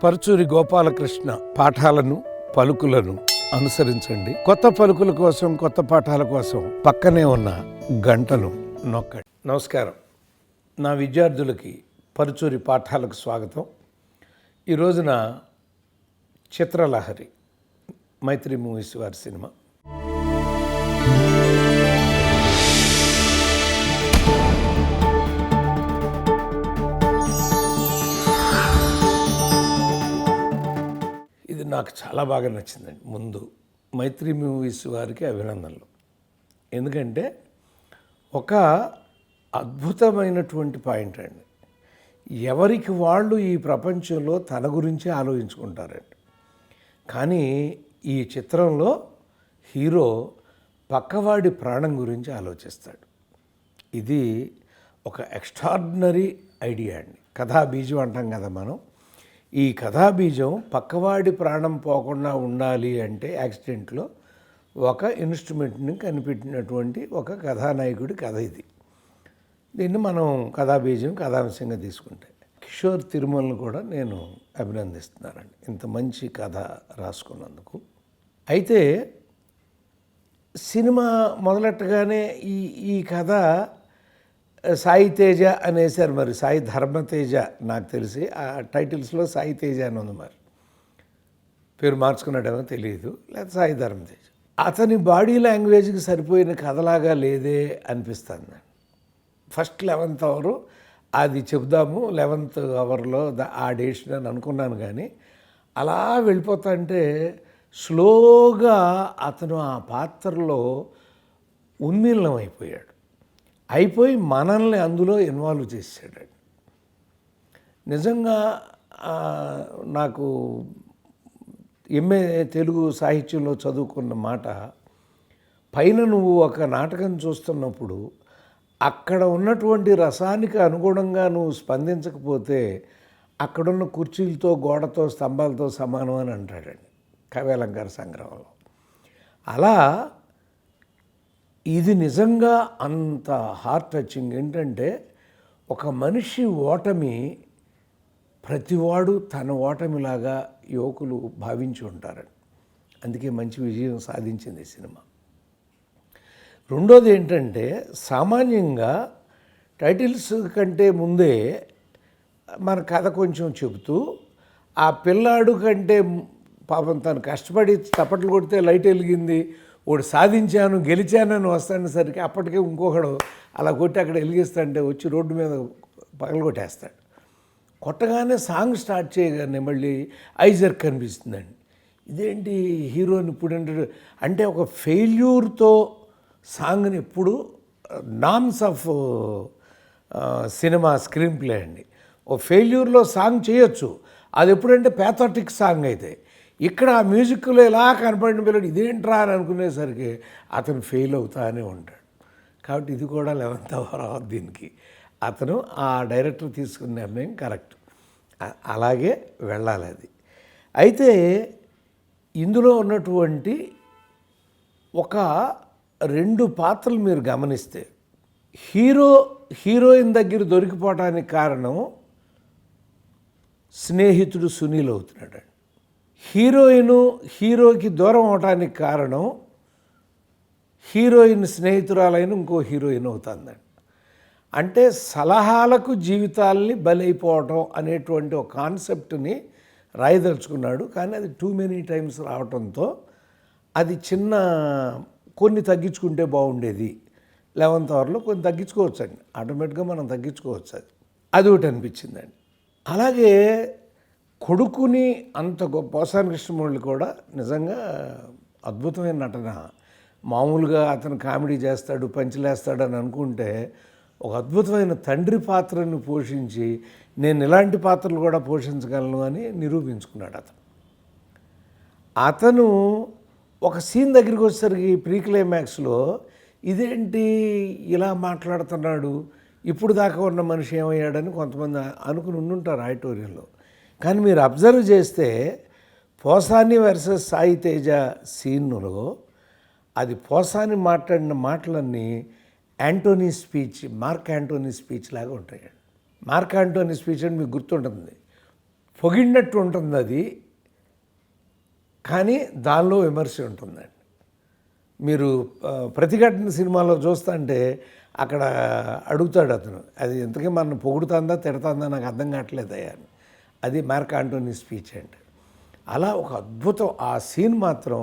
పరుచూరి గోపాలకృష్ణ పాఠాలను పలుకులను అనుసరించండి. కొత్త పలుకుల కోసం, కొత్త పాఠాల కోసం పక్కనే ఉన్న గంటను నొక్కండి. నమస్కారం. నా విద్యార్థులకి పరుచూరి పాఠాలకు స్వాగతం. ఈ రోజున చిత్రలహరి మైత్రి మూవీస్ వారి సినిమా. ఇది నాకు చాలా బాగా నచ్చిందండి. ముందు మైత్రి మూవీస్ వారికి అభినందనలు. ఎందుకంటే ఒక అద్భుతమైనటువంటి పాయింట్ అండి. ఎవరికి వాళ్ళు ఈ ప్రపంచంలో తన గురించే ఆలోచించుకుంటారండి. కానీ ఈ చిత్రంలో హీరో పక్కవాడి ప్రాణం గురించి ఆలోచిస్తాడు. ఇది ఒక ఎక్స్ట్రాడినరీ ఐడియా అండి. కథాబీజం అంటాం కదా మనం. ఈ కథాబీజం పక్కవాడి ప్రాణం పోకుండా ఉండాలి అంటే యాక్సిడెంట్లో ఒక ఇన్స్ట్రుమెంట్ని కనిపెట్టినటువంటి ఒక కథానాయకుడి కథ ఇది. దీన్ని మనం కథాబీజం కథాంశంగా తీసుకుంటే కిషోర్ తిరుమలను కూడా నేను అభినందిస్తున్నానండి ఇంత మంచి కథ రాసుకున్నందుకు. అయితే సినిమా మొదలెట్టగానే ఈ కథ సాయి తేజ అనేసారు. మరి సాయి ధర్మతేజ నాకు తెలిసి ఆ టైటిల్స్లో సాయి తేజ అని ఉంది. మరి పేరు మార్చుకున్నాడేమో తెలియదు, లేదా సాయి ధర్మతేజ. అతని బాడీ లాంగ్వేజ్కి సరిపోయిన కథలాగా లేదే అనిపిస్తుంది. ఫస్ట్ 11th అవరు అది చెబుదాము, 11th అవర్లో ఆ డేషన్ అని అనుకున్నాను. కానీ అలా వెళ్ళిపోతుంటే స్లోగా అతను ఆ పాత్రలో ఉన్మీలనం అయిపోయి మనల్ని అందులో ఇన్వాల్వ్ చేసాడండి. నిజంగా నాకు ఎంఏ తెలుగు సాహిత్యంలో చదువుకున్న మాట, పైన నువ్వు ఒక నాటకం చూస్తున్నప్పుడు అక్కడ ఉన్నటువంటి రసానికి అనుగుణంగా నువ్వు స్పందించకపోతే అక్కడున్న కుర్చీలతో, గోడతో, స్తంభాలతో సమానం అని అంటాడండి కవ్యాలంకార సంగ్రహంలో. అలా ఇది నిజంగా అంత హార్ట్ టచింగ్. ఏంటంటే ఒక మనిషి ఓటమి ప్రతివాడు తన ఓటమిలాగా యువకులు భావించి ఉంటారండి. అందుకే మంచి విజయం సాధించింది ఈ సినిమా. రెండోది ఏంటంటే సామాన్యంగా టైటిల్స్ కంటే ముందే మన కథ కొంచెం చెబుతూ ఆ పిల్లాడు కంటే పాపం తను కష్టపడి చప్పట్లు కొడితే లైట్ వెలిగింది, వాడు సాధించాను గెలిచానని వస్తానేసరికి అప్పటికే ఇంకొకడు అలా కొట్టి అక్కడ వెలిగిస్తాంటే వచ్చి రోడ్డు మీద పగలగొట్టేస్తాడు. కొట్టగానే సాంగ్ స్టార్ట్ చేయగానే మళ్ళీ ఐజర్ కనిపిస్తుందండి. ఇదేంటి హీరోని ఇప్పుడు అంటే ఒక ఫెయిల్యూర్తో సాంగ్ని ఎప్పుడు norms of cinema screen play అండి. ఓ ఫెయిల్యూర్లో సాంగ్ చేయొచ్చు, అది ఎప్పుడంటే ప్యాథోటిక్ సాంగ్ అయితే. ఇక్కడ ఆ మ్యూజిక్లో ఎలా కనపడిన పిల్లడు ఇదేంట్రా అని అనుకునేసరికి అతను ఫెయిల్ అవుతానే ఉంటాడు. కాబట్టి ఇది కూడా 11th అవర్ దీనికి అతను ఆ డైరెక్టర్ తీసుకున్న నిర్ణయం కరెక్ట్. అలాగే వెళ్ళాలి అది. అయితే ఇందులో ఉన్నటువంటి ఒక 2 పాత్రలు మీరు గమనిస్తే, హీరోయిన్ దగ్గర దొరికిపోవడానికి కారణం స్నేహితుడు సునీల్ అవుతున్నాడు. హీరోకి దూరం అవడానికి కారణం హీరోయిన్ స్నేహితురాలైన ఇంకో హీరోయిన్ అవుతుందండి. అంటే సలహాలకు జీవితాలని బలైపోవటం అనేటువంటి ఒక కాన్సెప్ట్ని రాయదలుచుకున్నాడు. కానీ అది టూ మెనీ టైమ్స్ రావటంతో అది కొన్ని తగ్గించుకుంటే బాగుండేది. 11th అవర్లో కొన్ని తగ్గించుకోవచ్చండి, ఆటోమేటిక్గా మనం తగ్గించుకోవచ్చు. అది ఒకటి అనిపించిందండి. అలాగే కొడుకుని అంత గొప్ప పోసాని కృష్ణమూర్తి కూడా నిజంగా అద్భుతమైన నటన. మామూలుగా అతను కామెడీ చేస్తాడు, పంచిలేస్తాడు అని అనుకుంటే ఒక అద్భుతమైన తండ్రి పాత్రను పోషించి నేను ఇలాంటి పాత్రలు కూడా పోషించగలను అని నిరూపించుకున్నాడు అతను ఒక సీన్ దగ్గరికి వచ్చేసరికి ప్రీ క్లైమాక్స్లో ఇదేంటి ఇలా మాట్లాడుతున్నాడు, ఇప్పుడు దాకా ఉన్న మనిషి ఏమయ్యాడని కొంతమంది అనుకుని ఉండుంటారు ఆడిటోరియంలో. కానీ మీరు అబ్జర్వ్ చేస్తే పోసాని వర్సెస్ సాయి తేజ సీన్లో అది పోసాని మాట్లాడిన మాటలన్నీ మార్క్ యాంటోనీ స్పీచ్ లాగా ఉంటాయండి. మార్క్ యాంటోనీ స్పీచ్ అని మీకు గుర్తుంటుంది. పొగిడినట్టు ఉంటుంది అది, కానీ దానిలో విమర్శ ఉంటుందండి. మీరు ప్రతిఘటన సినిమాలో చూస్తుంటే అక్కడ అడుగుతాడు అతను, అది ఎంతకీ మనం పొగుడుతుందా తిడతాందా నాకు అర్థం కావట్లేదయ్యా అని. అది మార్క్ ఆంటోనీ స్పీచ్ అండి. అలా ఒక అద్భుతం ఆ సీన్ మాత్రం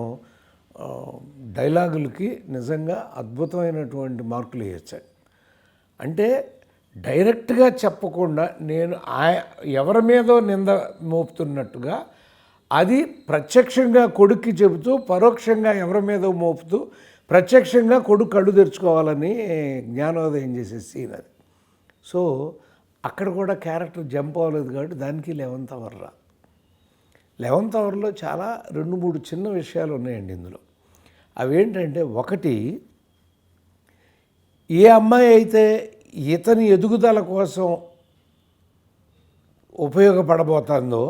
డైలాగులకి నిజంగా అద్భుతమైనటువంటి మార్కులు ఇవ్వచ్చాడు. అంటే డైరెక్ట్గా చెప్పకుండా నేను ఎవరి మీదో నింద మోపుతున్నట్టుగా అది ప్రత్యక్షంగా కొడుక్కి చెబుతూ పరోక్షంగా ఎవరి మీదో మోపుతూ ప్రత్యక్షంగా కొడుకు కళ్ళు తెరుచుకోవాలని జ్ఞానోదయం చేసే సీన్ అది. సో అక్కడ కూడా క్యారెక్టర్ జంప్ అవ్వలేదు కాబట్టి దానికి 11th అవర్ రా. 11th అవర్లో చాలా 2-3 చిన్న విషయాలు ఉన్నాయండి ఇందులో. అవేంటంటే, ఒకటి, ఏ అమ్మాయి అయితే ఇతని ఎదుగుదల కోసం ఉపయోగపడబోతుందో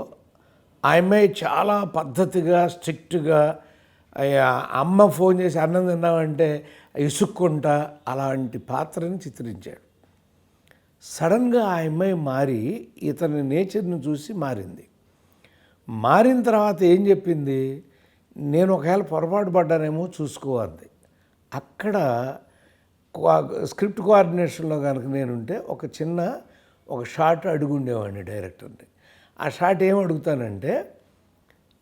ఆ అమ్మాయి చాలా పద్ధతిగా స్ట్రిక్ట్గా, అమ్మ ఫోన్ చేసి అన్నం తిన్నామంటే ఇసుక్కుంటా అలాంటి పాత్రని చిత్రించాడు. సడన్గా ఆ అమ్మాయి మారి ఇతని నేచర్ని చూసి మారింది. మారిన తర్వాత ఏం చెప్పింది, నేను ఒకవేళ పొరపాటు పడ్డానేమో చూసుకోవాలి. అక్కడ స్క్రిప్ట్ కోఆర్డినేషన్లో కనుక నేనుంటే ఒక షాట్ అడుగుండేవాడిని డైరెక్టర్ని. ఆ షాట్ ఏం అడుగుతానంటే,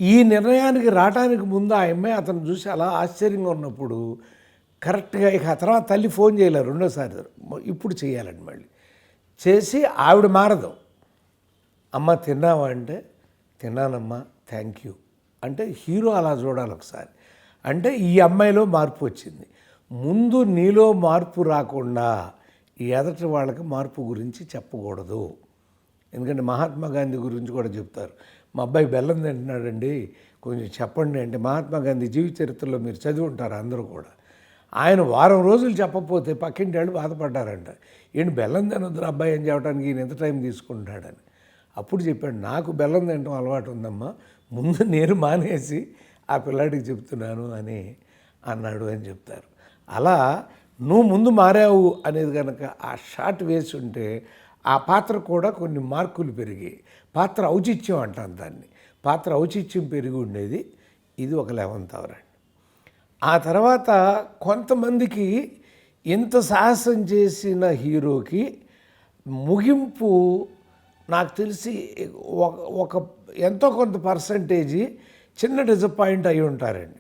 ఈ నిర్ణయానికి రావడానికి ముందు ఆ అమ్మాయి అతను చూసి అలా ఆశ్చర్యంగా ఉన్నప్పుడు కరెక్ట్గా ఇక ఆ తర్వాత తల్లి ఫోన్ చేయలేరు రెండోసారి, ఇప్పుడు చేయాలండి. మళ్ళీ చేసి ఆవిడ మారదు. అమ్మ తిన్నావా అంటే తిన్నానమ్మా థ్యాంక్ యూ అంటే హీరో అలా చూడాలి ఒకసారి. అంటే ఈ అమ్మాయిలో మార్పు వచ్చింది. ముందు నీలో మార్పు రాకుండా ఎదటి వాళ్ళకి మార్పు గురించి చెప్పకూడదు. ఎందుకంటే మహాత్మా గాంధీ గురించి కూడా చెప్తారు. మా అబ్బాయి బెల్లం తింటున్నాడండి కొంచెం చెప్పండి అంటే, మహాత్మా గాంధీ జీవిత చరిత్రలో మీరు చదివి ఉంటారు అందరూ కూడా. ఆయన వారం రోజులు చెప్పకపోతే పక్కింటి వాళ్ళు బాధపడ్డారంట, ఏంటి బెల్లం తినొద్దురు అబ్బాయి అని చెప్పడానికి ఈయన ఎంత టైం తీసుకుంటాడని. అప్పుడు చెప్పాడు, నాకు బెల్లం తినడం అలవాటు ఉందమ్మా, ముందు నేను మానేసి ఆ పిల్లాడికి చెప్తున్నాను అని అన్నాడు అని చెప్తారు. అలా నువ్వు ముందు మారావు అనేది కనుక ఆ షాట్ వేసి ఉంటే ఆ పాత్ర కూడా కొన్ని మార్కులు పెరిగి, పాత్ర ఔచిత్యం అంటాను దాన్ని, పాత్ర ఔచిత్యం పెరిగి ఉండేది. ఇది ఒక 11th అవర్ అండి. ఆ తర్వాత కొంతమందికి ఇంత సాహసం చేసిన హీరోకి ముగింపు నాకు తెలిసి ఒక ఎంతో కొంత పర్సంటేజీ చిన్న డిసప్పాయింట్ అయి ఉంటారండి.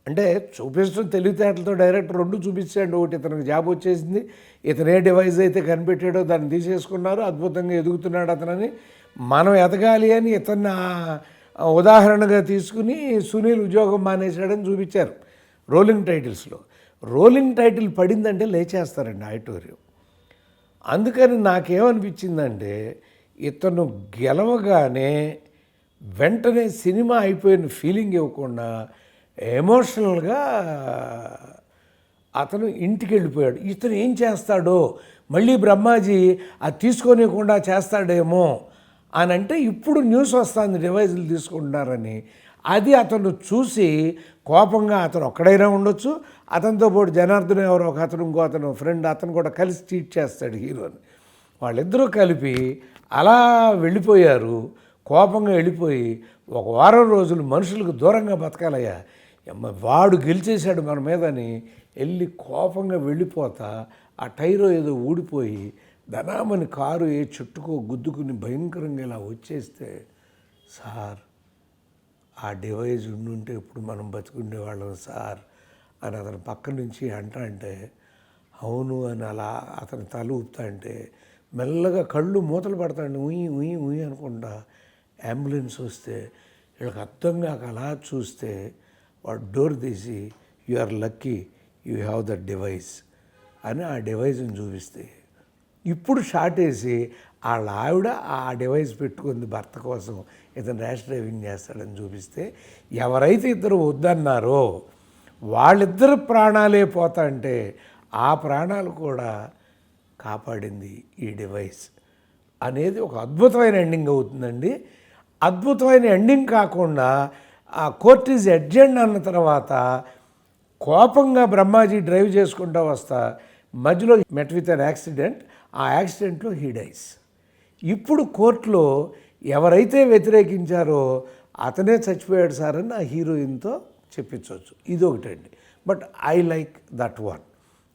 అంటే చూపించడం తెలివితేటలతో డైరెక్టర్ 2 చూపించాడు. ఒకటి, ఇతనికి జాబ్ వచ్చేసింది, ఇతను ఏ డివైస్ అయితే కనిపెట్టాడో దాన్ని తీసేసుకున్నారు, అద్భుతంగా ఎదుగుతున్నాడు అతనని, మనం ఎదగాలి అని ఇతన్ని ఉదాహరణగా తీసుకుని సునీల్ ఉద్యోగం మానేశాడని చూపించారు రోలింగ్ టైటిల్స్లో. రోలింగ్ టైటిల్ పడిందంటే లేచేస్తారండి ఆడిటోరియం. అందుకని నాకేమనిపించిందంటే, ఇతను గెలవగానే వెంటనే సినిమా అయిపోయిన ఫీలింగ్ ఇవ్వకుండా ఎమోషనల్గా అతను ఇంటికి వెళ్ళిపోయాడు. ఇతను ఏం చేస్తాడో, మళ్ళీ బ్రహ్మాజీ అది తీసుకోనివ్వకుండా చేస్తాడేమో అని అంటే, ఇప్పుడు న్యూస్ వస్తుంది డివైజులు తీసుకుంటున్నారని. అది అతను చూసి కోపంగా, అతను ఒక్కడైనా ఉండొచ్చు, అతనితో పాటు జనార్దన్ ఎవరో ఒక అతను, ఇంకో అతను ఫ్రెండ్, అతను కూడా కలిసి చీట్ చేస్తాడు హీరోని. వాళ్ళిద్దరూ కలిపి అలా వెళ్ళిపోయారు. కోపంగా వెళ్ళిపోయి 1 వారం రోజులు మనుషులకు దూరంగా బతకాలయ్యా, వాడు గెలిచేశాడు మన మీదని వెళ్ళి కోపంగా వెళ్ళిపోతా ఆ టైరో ఏదో ఊడిపోయి ధనామని కారు ఏ చుట్టుకో గుద్దుకుని భయంకరంగా ఇలా వచ్చేస్తే, సార్ ఆ డివైజ్ ఉండుంటే ఇప్పుడు మనం బతుకుండేవాళ్ళం సార్ అని అతను పక్క నుంచి అంటే, అవును అని అలా అతను తల ఊపుతా అంటే మెల్లగా కళ్ళు మూతలు పడతాండి, ఉయ్యి ఉయ్యి ఉయ్యి అనుకుంటా అంబులెన్స్ వస్తే వీళ్ళకి అర్థం కాక అలా చూస్తే వాడు డోర్ తీసి, you are lucky you have that device అని ఆ డివైజ్ని చూపిస్తే, ఇప్పుడు షార్ట్ వేసి వాళ్ళ ఆవిడ ఆ డివైస్ పెట్టుకుంది భర్త కోసం, ఇతను ర్యాష్ డ్రైవింగ్ చేస్తాడని చూపిస్తే, ఎవరైతే ఇద్దరు వద్దన్నారో వాళ్ళిద్దరు ప్రాణాలే పోతా అంటే ఆ ప్రాణాలు కూడా కాపాడింది ఈ డివైస్ అనేది ఒక అద్భుతమైన ఎండింగ్ అవుతుందండి. అద్భుతమైన ఎండింగ్ కాకుండా ఆ కోర్ట్ ఈజ్ అడ్జర్న్డ్ అన్న తర్వాత కోపంగా బ్రహ్మాజీ డ్రైవ్ చేసుకుంటూ వస్తా మధ్యలో మెట్ విత్ అన్ యాక్సిడెంట్, ఆ యాక్సిడెంట్లో హీ డైస్. ఇప్పుడు కోర్టులో ఎవరైతే వ్యతిరేకించారో అతనే చచ్చిపోయాడు సార్ అని ఆ హీరోయిన్తో చెప్పించవచ్చు. ఇది ఒకటండి. But I like that one.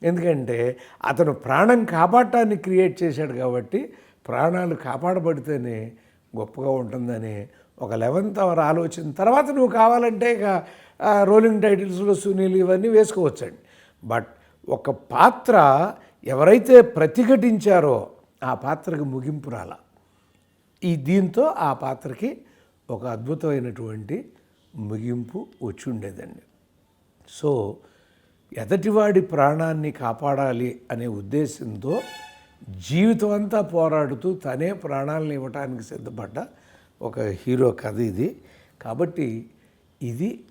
ఎందుకంటే అతను ప్రాణం కాపాడటాన్ని క్రియేట్ చేశాడు కాబట్టి ప్రాణాలు కాపాడబడితేనే గొప్పగా ఉంటుందని ఒక 11th అవర్ ఆలోచన తర్వాత నువ్వు కావాలంటే ఇక రోలింగ్ టైటిల్స్లో సునీల్ ఇవన్నీ వేసుకోవచ్చండి. బట్ ఒక పాత్ర ఎవరైతే ప్రతిఘటించారో ఆ పాత్రకి ముగింపు రాల. దీంతో ఆ పాత్రకి ఒక అద్భుతమైనటువంటి ముగింపు వచ్చి ఉండేదండి. సో ఎదటివాడి ప్రాణాన్ని కాపాడాలి అనే ఉద్దేశంతో జీవితం అంతా పోరాడుతూ తనే ప్రాణాలను ఇవ్వటానికి సిద్ధపడ్డ ఒక హీరో కథ ఇది. కాబట్టి ఇది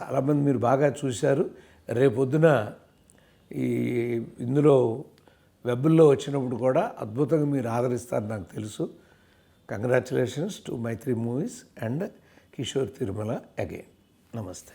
చాలామంది మీరు బాగా చూశారు. రేపొద్దున ఇందులో వెబ్లో వచ్చినప్పుడు కూడా అద్భుతంగా మీరు ఆదరిస్తారు నాకు తెలుసు. Congratulations to Mythri movies and Kishore Tirumala again. నమస్తే.